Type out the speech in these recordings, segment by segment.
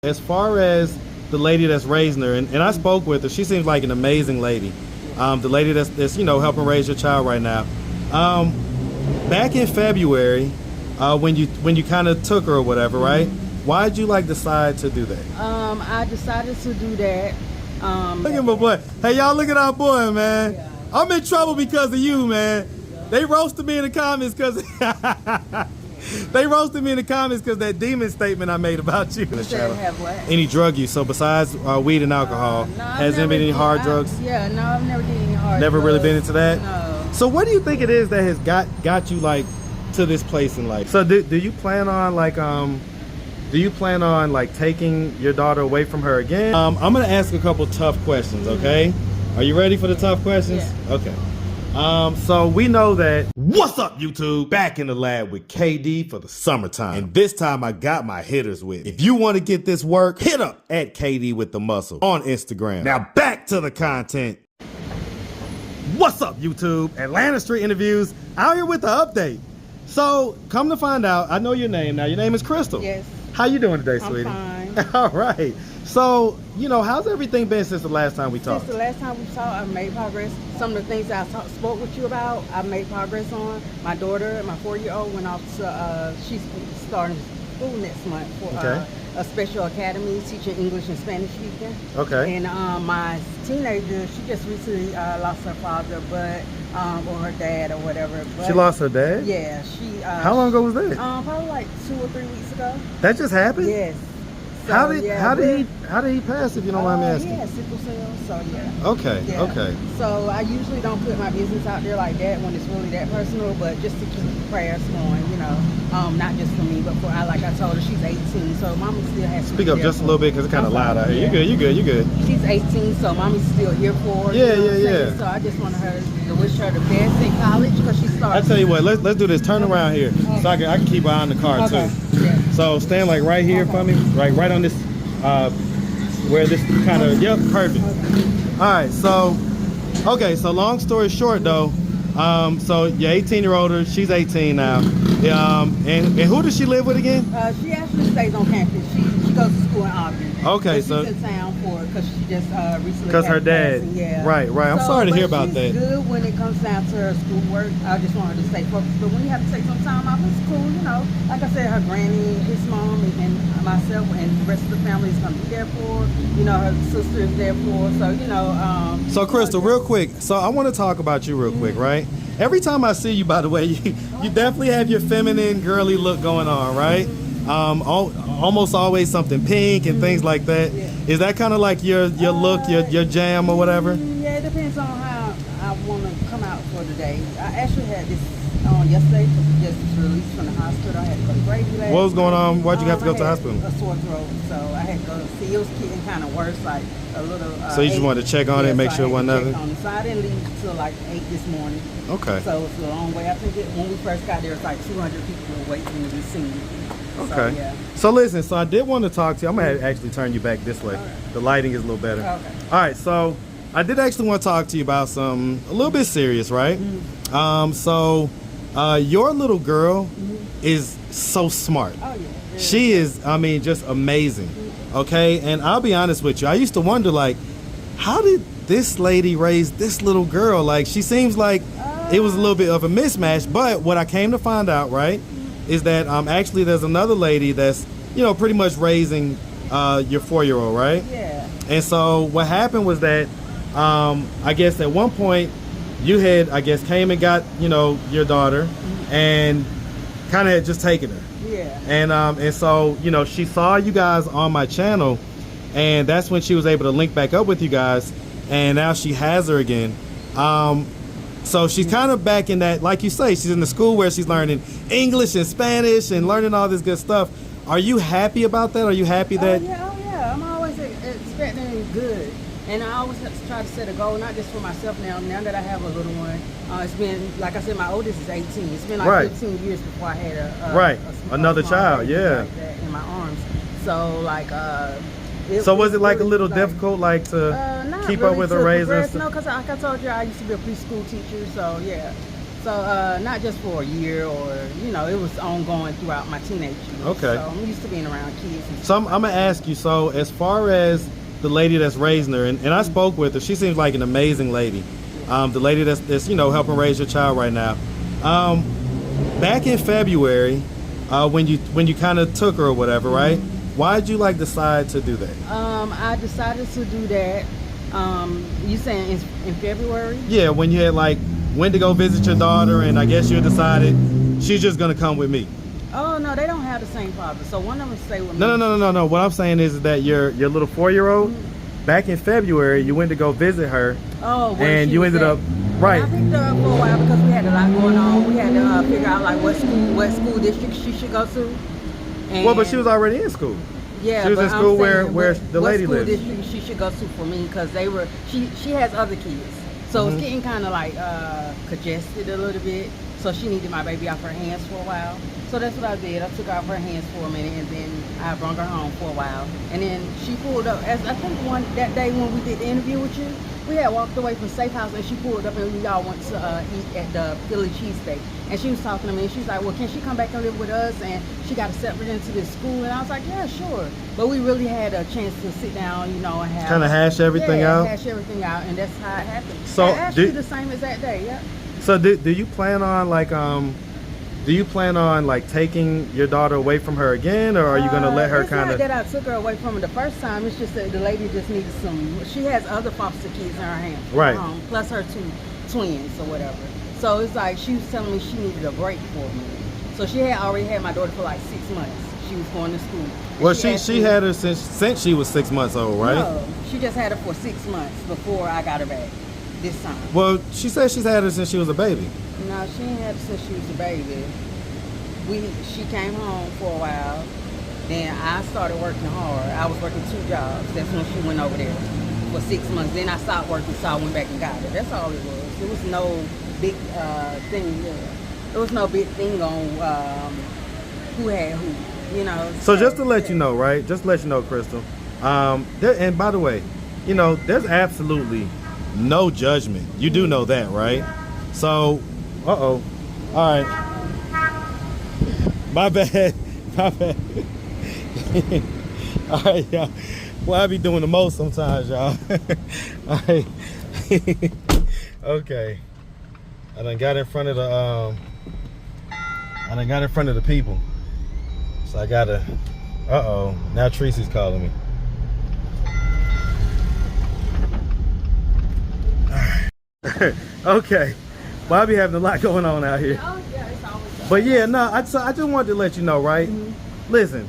As far as the lady that's raising her, and I spoke with her, she seems like an amazing lady. The lady that's helping raise your child right now. Back in February, when you kind of took her or whatever, right? Why did you decide to do that? I decided to do that. Look at my boy. Hey, y'all, look at our boy, man. Yeah. I'm in trouble because of you, man. They roasted me in the comments because that demon statement I made about you. You said have what? Any drug use? So besides weed and alcohol, no, has there been any hard drugs? Yeah, no, I've never did any hard. Never drugs. really been into that. No. So what do you think it is that has got you to this place in life? So do you plan on taking your daughter away from her again? I'm gonna ask a couple tough questions, okay? Are you ready for the tough questions? Yeah. Okay. So we know that, what's up YouTube? Back in the lab with KD for the summertime. And this time I got my hitters with me. If you want to get this work, hit up at KD with the muscle on Instagram. Now back to the content. What's up YouTube? Atlanta Street Interviews out here with the update. So come to find out, I know your name now. Your name is Crystal. Yes. How you doing today, sweetie? I'm fine. All right. So, how's everything been since the last time we talked? Since the last time we talked, I've made progress. Some of the things I spoke with you about, I've made progress on. My daughter, my 4-year-old, went off to, she's starting school next month for a special academy teaching English and Spanish speaking. Okay. And my teenager, she just recently lost her father, but or her dad or whatever. But, she lost her dad? Yeah. She. How long ago was that? Probably like 2 or 3 weeks ago. That just happened? Yes. So, how did he pass, if you don't mind me asking? He had sickle cell, so yeah. Okay, yeah. Okay. So I usually don't put my business out there like that when it's really that personal, but just to keep prayers going, not just for me, but for like I told her, she's 18, so mommy still has to speak up just a little bit because it's kind of loud out here. Yeah. You good. She's 18, so mommy's still here for her. Yeah. So I just wanted her to wish her the best in college because she started. I tell you what, let's do this. Turn around here so I can keep an eye on the car too. Yeah. So stand right here for me, right on this, where this kind of, yep, perfect. All right, so long story short though, so your 18-year-old, she's 18 now. And who does she live with again? She actually stays on campus. She goes to school in Auburn. Okay, so she's in town because she just recently. Because her dad. Yeah. Right. I'm sorry to hear about that. She's good when it comes down to her schoolwork. I just want her to stay focused. But when you have to take some time off, it's cool. Like I said, her granny, his mom, and myself, and the rest of the family is gonna be there for her. Her sister is there for. So So Crystal, real quick. So I want to talk about you real quick, right? Every time I see you, by the way, you definitely have your feminine, girly look going on, right? Almost always something pink and things like that. Yeah. Is that kind of like your look, your jam or whatever? Yeah, it depends on how I want to come out for the day. I actually had this on yesterday because we just released from the hospital. I had to go to Brady last. What was going on? Why'd you have to go to the hospital? A sore throat, so I had to go see. It was getting kind of worse, like a little. So you just wanted to check on it and make sure it wasn't nothing? So I didn't leave until like 8 this morning. Okay. So it's a long way. I think when we first got there, it was like 200 people were waiting to be seen. Okay. So, yeah. So listen, so I did want to talk to you. I'm going to actually turn you back this way. Right. The lighting is a little better. Okay. All right, so I did actually want to talk to you about something a little bit serious, right? So your little girl is so smart. Oh, yeah. She is, just amazing. Okay, and I'll be honest with you. I used to wonder, how did this lady raise this little girl? She seems like it was a little bit of a mismatch. But what I came to find out, right, is that actually there's another lady that's, pretty much raising your 4-year-old, right? Yeah. And so what happened was that I guess at one point you had, came and got, your daughter and kind of had just taken her. Yeah. And so, she saw you guys on my channel, and that's when she was able to link back up with you guys, and now she has her again. So she's kind of back in that, like you say, she's in the school where she's learning English and Spanish and learning all this good stuff. Are you happy about that? Are you happy that? Oh yeah. I'm always expecting good. And I always have to try to set a goal, not just for myself now that I have a little one. It's been, like I said, my oldest is 18. It's been like 15 years before I had another child, yeah. Like that in my arms. So so was it a little difficult, to keep up with the raisers? No, because like I told you, I used to be a preschool teacher, so yeah. So not just for a year, or you know, it was ongoing throughout my teenage years. Okay. So I'm used to being around kids. And So I'm gonna ask you. So as far as the lady that's raising her, and I spoke with her, she seems like an amazing lady. The lady that's you know helping raise your child right now. Back in February, when you kind of took her or whatever, right? Why did you like decide to do that? I decided to do that. You saying in February? Yeah, when you had like went to go visit your daughter, and I guess you had decided she's just gonna come with me. Oh no, they don't have the same father. So one of them stay with me. No. What I'm saying is that your little 4-year-old, back in February, you went to go visit her. Oh, where and she you was ended at. up right. I picked her up for a while because we had a lot going on. We had to figure out like what school district she should go to. And Well, but she was already in school. yeah, she was but in school I'm saying where the lady what lives. school district she should go to for me, because she has other kids, so it's getting kind of like congested a little bit. So she needed my baby off her hands for a while. So that's what I did. I took her off her hands for a minute, and then I brought her home for a while. And then she pulled up, as I think that day when we did the interview with you, we had walked away from Safe House, and she pulled up, and we all went to eat at the Philly cheesesteak. And she was talking to me, and she's like, well, can she come back and live with us? And she got accepted into this school. And I was like, yeah, sure. But we really had a chance to sit down, you know, and have Kind of hash everything out. hash everything out, and that's how it happened. So and actually the same as that day, yeah. So do you plan on like taking your daughter away from her again, or are you gonna let her kind of? It's not that I took her away from her the first time. It's just that the lady just needed some. She has other foster kids in her hands, Right. Plus her 2 twins or whatever. So it's like she was telling me she needed a break for me. So she had already had my daughter for like 6 months. She was going to school. And Well, she had her since she was 6 months old, right? No, she just had her for 6 months before I got her back this time. Well, she said she's had her since she was a baby. No, she ain't had her since she was a baby. She came home for a while. Then I started working hard. I was working 2 jobs. That's when she went over there for 6 months. Then I stopped working, so I went back and got her. That's all it was. There was no big thing there. There was no big thing on who had who, you know. So just to let you know, right? Just to let you know, Crystal. And by the way, you know, there's absolutely no judgment. You do know that, right? So, all right. My bad. All right, y'all. Well, I be doing the most sometimes, y'all. All right. Okay. I done got in front of the people. So I gotta. Now Tracy's calling me. Okay. Well, I be having a lot going on out here. Oh, yeah, it's always But yeah, no, I just wanted to let you know, right? Listen,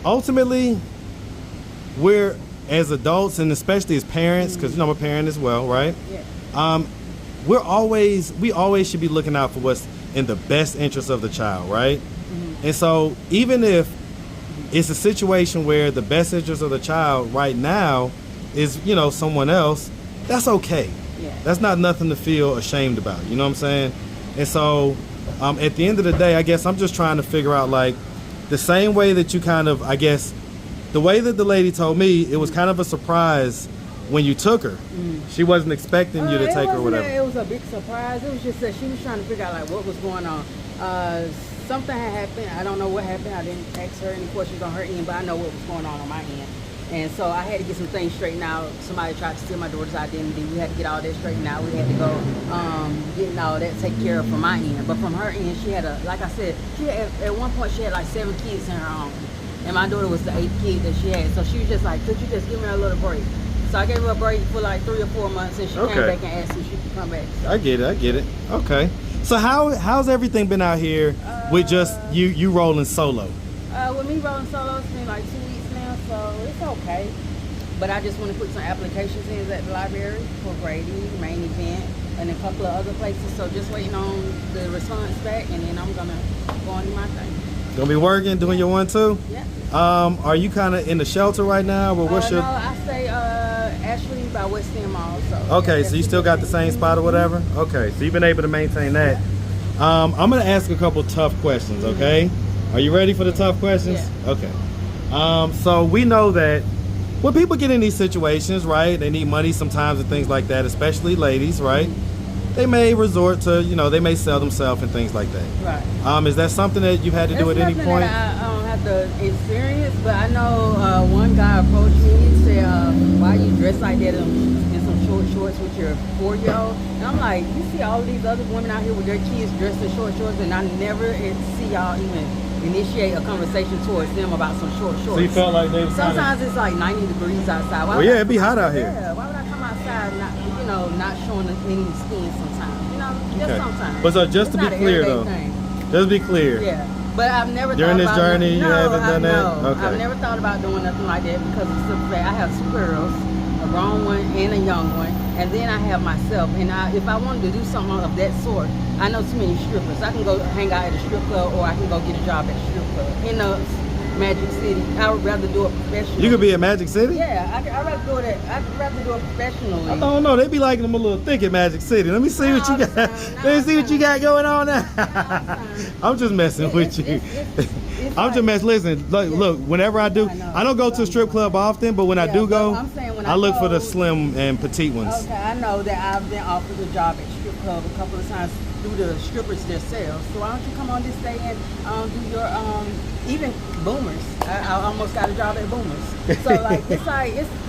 ultimately, we're, as adults and especially as parents, because you know I'm a parent as well, right? Yeah. We always should be looking out for what's in the best interest of the child, right? And so even if it's a situation where the best interest of the child right now is, you know, someone else, that's okay. Yeah. That's not nothing to feel ashamed about, you know what I'm saying? And so at the end of the day, I guess I'm just trying to figure out, like, the same way that you kind of, I guess, the way that the lady told me, it was kind of a surprise when you took her. She wasn't expecting you to take her or whatever. It was a big surprise. It was just that she was trying to figure out like what was going on. Something had happened. I don't know what happened. I didn't ask her any questions on her end, but I know what was going on my end. And so I had to get some things straightened out. Somebody tried to steal my daughter's identity. We had to get all that straightened out. We had to go getting all that taken care of from my end. But from her end, she had like I said, at one point she had like 7 kids in her home. And my daughter was the 8th kid that she had. So she was just like, could you just give me a little break? So I gave her a break for like 3 or 4 months, and she came back and asked if she could come back. So. I get it. Okay. So how's everything been out here with just you rolling solo? With me rolling solo, it's been like 2 weeks now, so it's okay. But I just want to put some applications in at the library for Grady, main event, and a couple of other places. So just waiting on the response back, and then I'm gonna go on to my thing. Gonna be working, doing your 1-2? Yeah. Are you kind of in the shelter right now, or what's your? No, I stay actually by West End Mall. So. Okay, yeah, so you still got the same spot or whatever? Okay, so you've been able to maintain that. I'm gonna ask a couple tough questions, okay? Are you ready for the tough questions? Yeah. Okay. So we know that when people get in these situations, right, they need money sometimes and things like that, especially ladies, right? they may resort to, you know, they may sell themselves and things like that. Right. Is that something that you've had to do at any point? That I don't have to experience, but I know one guy approached me and said, why you dress like that in some short shorts with your 4-year-old? And I'm like, you see all these other women out here with their kids dressed in short shorts, and I never see y'all even initiate a conversation towards them about some short shorts. So you felt like they sometimes it's like 90 degrees outside. Well, yeah, it'd be hot out here. Yeah, why would I come outside not showing any skin sometimes? Just sometimes. But so just to be clear though, just to be clear. Yeah. But I've never during this journey you haven't done that? Okay. I've never thought about doing nothing like that because of the simple fact I have 2 girls, a grown one and a young one, and then I have myself. And if I wanted to do something of that sort, I know too many strippers. I can go hang out at a strip club, or I can go get a job at a strip club in Magic City. I would rather do it professionally. You could be at Magic City? Yeah, I'd rather do it. I'd rather do it professionally. I don't know. They be liking them a little thick at Magic City. Let me see what you got. Let me see what you got going on now. I'm just messing with you. I'm just messing. Listen, look. Whenever I do, I don't go to a strip club often, but when I do go, I look for the slim and petite ones. Okay, I know that I've been offered a job at strip club a couple of times through the strippers themselves. So why don't you come on this day and do your even Boomers. I almost got a job at Boomers. So it's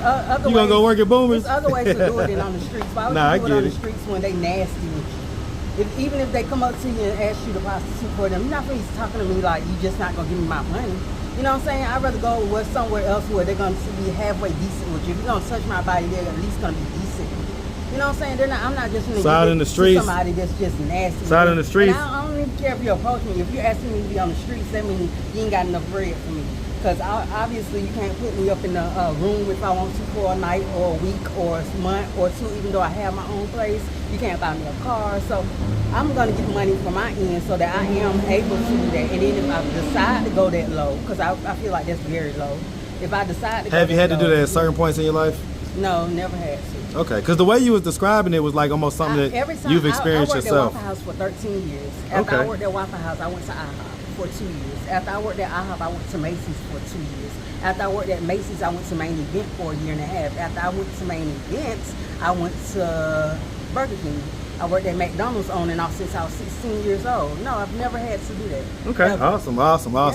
other ways. You gonna go work at Boomers? There's other ways to do it than on the streets. Why would you do it on the streets when they nasty with you? Even if they come up to you and ask you to prostitute for them, you're not really talking to me like you just not gonna give me my money. You know what I'm saying? I'd rather go somewhere else where they're gonna be halfway decent with you. If you're gonna touch my body, they're at least gonna be decent. You know what I'm saying? I'm not just gonna give it to somebody that's just nasty. Side in the streets. I don't even care if you approach me. If you're asking me to be on the streets, that means you ain't got enough bread for me. Because obviously you can't put me up in a room if I want to for a night or a week or a month or 2, even though I have my own place. You can't buy me a car. So I'm going to get money from my end so that I am able to do that. And then if I decide to go that low, because I feel like that's very low. If I decide to go Have you had to do that at certain points in your life? No, never had to. Okay, because the way you was describing it was like almost something that you've experienced yourself. I worked at Waffle House for 13 years. After I worked at Waffle House, I went to IHOP for 2 years. After I worked at IHOP, I went to Macy's for 2 years. After I worked at Macy's, I went to Main Event for 1.5 years. After I went to Main Events, I went to Burger King. I worked at McDonald's on and off since I was 16 years old. No, I've never had to do that. Okay, ever. Awesome. I've been All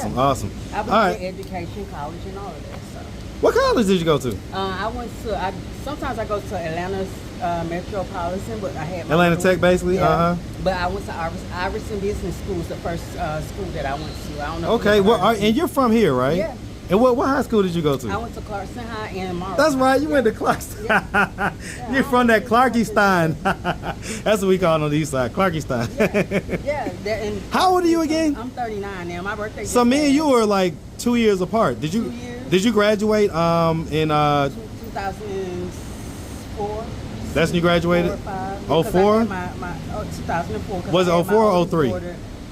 in education, college, and all of that. So. What college did you go to? I went to. Sometimes I go to Atlanta's Metropolitan, but I had Atlanta Tech, basically. Yeah. But I went to Iverson Business School. Was the first school that I went to. I don't know. Okay, and you're from here, right? Yeah. And what high school did you go to? I went to Clarkson High and Morrow. That's right, you went to Clarkson. You're from that Clarkey-Stein. That's what we call it on the east side, Clarkey-Stein. And how old are you again? I'm 39 now. My birthday. So me and you were like 2 years apart. Did you? 2 years. Did you graduate in 2004? That's when you graduated? 04? 2004? 2004. Was it 04 or 03?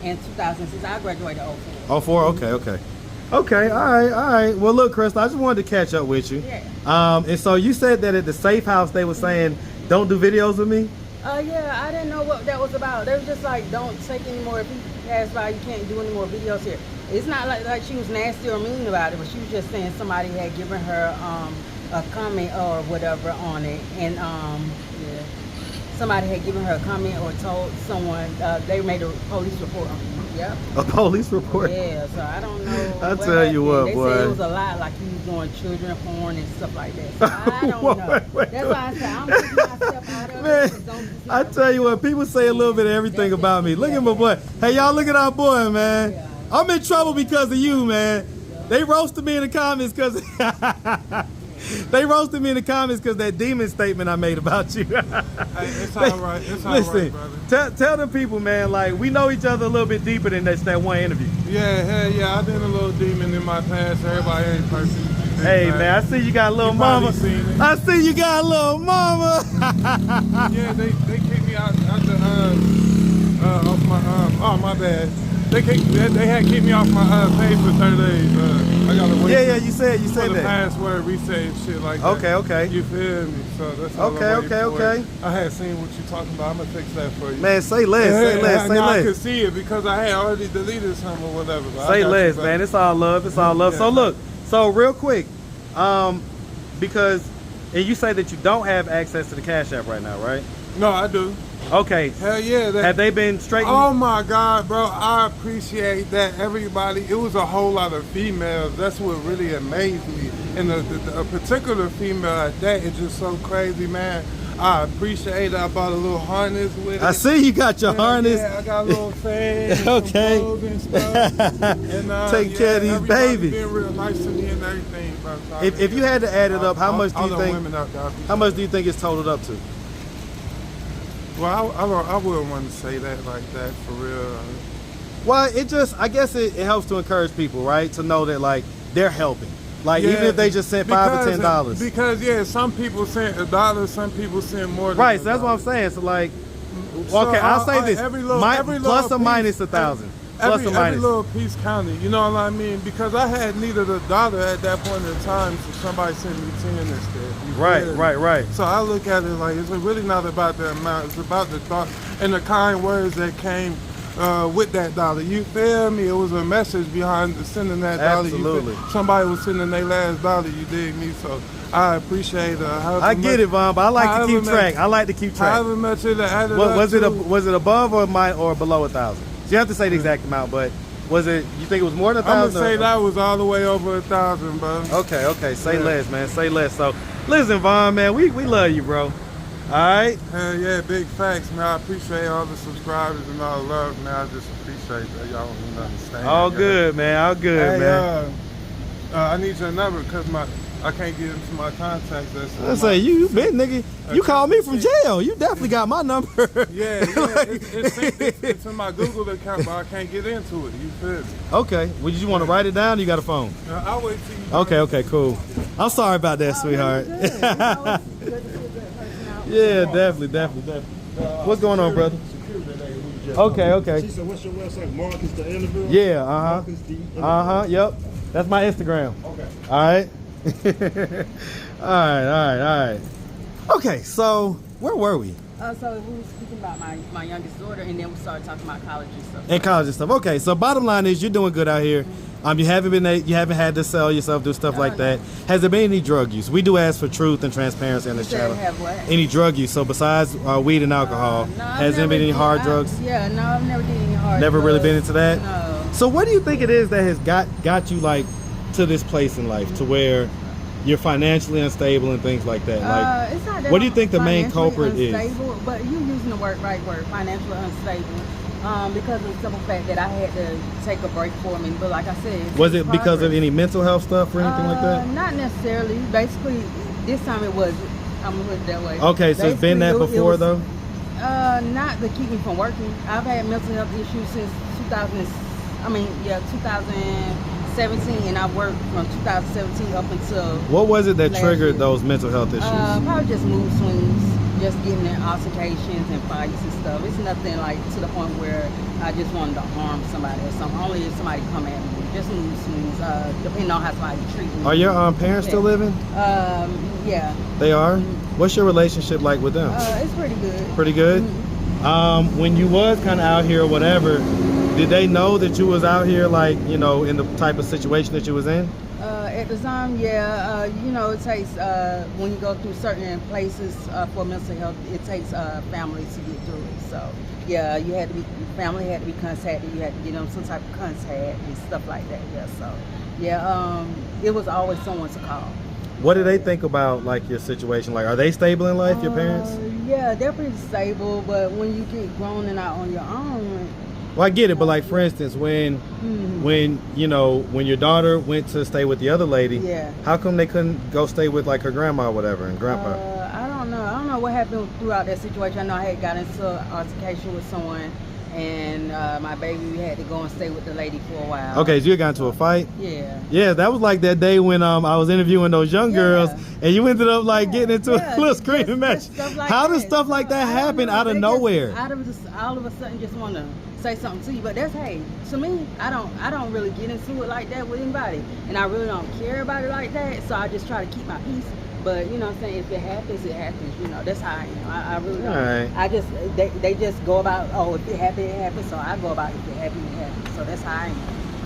In 2006. I graduated 04. 04? Okay. Okay, all right. Well, look, Crystal, I just wanted to catch up with you. Yeah. And so you said that at the safe house they were saying, don't do videos with me? Yeah, I didn't know what that was about. They was just like, don't take any more. If you pass by, you can't do any more videos here. It's not like she was nasty or mean about it, but she was just saying somebody had given her a comment or whatever on it. And somebody had given her a comment or told someone, they made a police report on it. Yep. A police report? Yeah, so I don't know. I'll tell you what, they boy. said it was a lot, like he was doing children porn and stuff like that. So I don't know. That's why I said I'm keeping myself out of it. I tell you what, people say a little bit of everything about me. Look at my boy. Hey, y'all, look at our boy, man. Yeah. I'm in trouble because of you, man. They roasted me in the comments because that demon statement I made about you. Hey, it's all right. It's all Listen, right, brother. Tell them people, man, like, we know each other a little bit deeper than that one interview. Yeah, I've been a little demon in my past. Everybody ain't perfect. Hey, man, I see you got a little mama. I see you got a little mama. Yeah, they kicked me out the off my oh my bad. They had kicked me off my page for 30 days. I gotta wait. Yeah, you said for that. the password reset and shit like that. Okay. You feel me? So that's all Okay. I had seen what you're talking about. I'm gonna fix that for you. Man, say less. I could see it because I had already deleted some or whatever. Say less, man. It's all love. Yeah. So look, real quick, because, and you say that you don't have access to the Cash App right now, right? No, I do. Okay. Hell yeah. Have they been straight? Oh my God, bro. I appreciate that everybody. It was a whole lot of females. That's what really amazed me. And a particular female at that is just so crazy, man. I appreciate it. I bought a little harness with it. I see you got your harness. Yeah, I got a little fan. Okay. And stuff. And, take care of these babies. Been real nice to me and everything, bro. So If you had to add it up, how much do you think? Women out there, How much do you think it's totaled up to? Well, I wouldn't want to say that like that for real. Well, I guess it helps to encourage people, right? To know that like they're helping. Like even if they just sent $5 or $10. Because yeah, some people sent $1, some people sent more than Right, so $1. that's what I'm saying. So like, So okay, I'll say this: every plus or piece, minus 1,000. Plus or every minus. little piece counted, you know what I mean? Because I had needed $1 at that point in time, so somebody sent me 10 instead. You Right, feel me? right. So I look at it like it's really not about the amount; it's about the thought and the kind words that came with that $1. You feel me? It was a message behind sending that $1. Absolutely. Somebody was sending their last $1. You dig me? So I appreciate it. I get it, Von, but I like to keep track. I like to keep track. However much it added Was up it above or below 1,000? So you have to say the exact amount, but was it? You think it was more than 1,000? I'm gonna say that was all the way over 1,000, bro. Okay. Say less, man. Say less. So listen, Von, man, we love you, bro. All right. Hell yeah, big facts, man. I appreciate all the subscribers and all the love, man. I just appreciate that. Y'all don't even understand. All good, man. All good, hey, man. I need your number because I can't get into my contacts. I say you been nigga. You called me from jail. You definitely got my number. Yeah. It's in my Google account, but I can't get into it. You feel me? Okay. Would you want to write it down? Or you got a phone? I'll wait till you. Okay. Cool. I'm sorry about that, sweetheart. Yeah, definitely. What's going on, brother? Okay. She said, what's your website? Marcus the interview? Yeah, Marcus the interview. Yep. That's my Instagram. Okay. All right. All right. Okay, so where were we? So we were speaking about my youngest daughter, and then we started talking about college and stuff. And college and stuff. Okay, so bottom line is you're doing good out here. You haven't had to sell yourself, do stuff like that. Has there been any drug use? We do ask for truth and transparency on this channel. Have what? Any drug use? So besides weed and alcohol, has there been any hard drugs? Yeah, no, I've never did any hard. Never drugs. really been into that. No. So what do you think it is that has got you like to this place in life to where you're financially unstable and things like that? Like, it's not that what do you think the main financially culprit is? unstable, but you using the right word, financially unstable. Because of the simple fact that I had to take a break for me. But like I said, was it because of any mental health stuff or anything like that? Not necessarily. Basically, this time it was. I'm gonna put it that way. Okay, so it's been that before though. Not to keep me from working. I've had mental health issues since 2017, and I worked from 2017 up until. What was it that triggered year. those mental health issues? Probably just mood swings, just getting in altercations and fights and stuff. It's nothing like to the point where I just wanted to harm somebody or something. Only if somebody come at me. Just mood swings, depending on how somebody treat me. Are your parents still living? Yeah. They are? What's your relationship like with them? It's pretty good. Pretty good? Mm-hmm. When you was kind of out here or whatever, did they know that you was out here, like, you know, in the type of situation that you was in? At the time, yeah. It takes, when you go through certain places for mental health, it takes family to get through it. So, yeah, family had to be contacted. You had to get them some type of contact and stuff like that. Yeah, so, yeah, it was always someone to call. What do they think about, like, your situation? Like, are they stable in life, your parents? Yeah, they're pretty stable, but when you get grown and out on your own. Well, I get it, but like, for instance, when your daughter went to stay with the other lady, how come they couldn't go stay with like her grandma or whatever and grandpa? I don't know what happened throughout that situation. I know I had got into an altercation with someone, and my baby had to go and stay with the lady for a while. Okay, so you got into a fight? Yeah. Yeah, that was like that day when I was interviewing those young girls, and you ended up like getting into a little screaming match. How does stuff like that happen out of nowhere? All of a sudden just want to say something to you, but that's, hey, to me, I don't really get into it like that with anybody, and I really don't care about it like that, so I just try to keep my peace. But you know what I'm saying, if it happens, it happens. You know, that's how I am. I really don't. Right. I just they just go about, oh, if it happened, it happened. So I go about, if it happened, it happened. So that's how I am.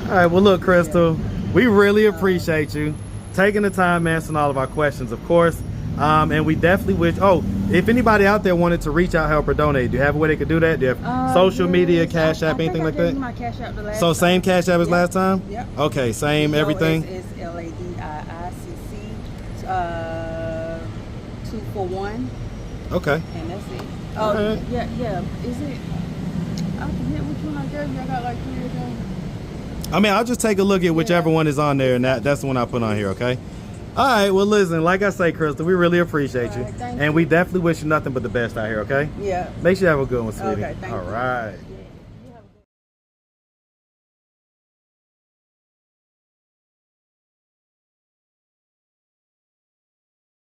All right, well look, Crystal, we really appreciate you taking the time answering all of our questions, of course. And we definitely wish, If anybody out there wanted to reach out, help, or donate, do you have a way they could do that? Do you have social media, Yes, Cash I App, think anything I like gave that? you my Cash App the last So same time. Cash App as Yep. last time? Yep. Okay, same everything? It's LADIICC 241, Okay. and that's it. Oh, Alright. yeah. Is it? I forget which one I gave you. I got like 3 of them. I mean, I'll just take a look at whichever Yeah. one is on there, and that's the one I put on here, okay? All right, well, listen, like I say, Crystal, we really appreciate you. All right, thank And you. we definitely wish you nothing but the best out here, okay? Yeah. Make sure you have a good one, sweetie. Okay, thank All you. right.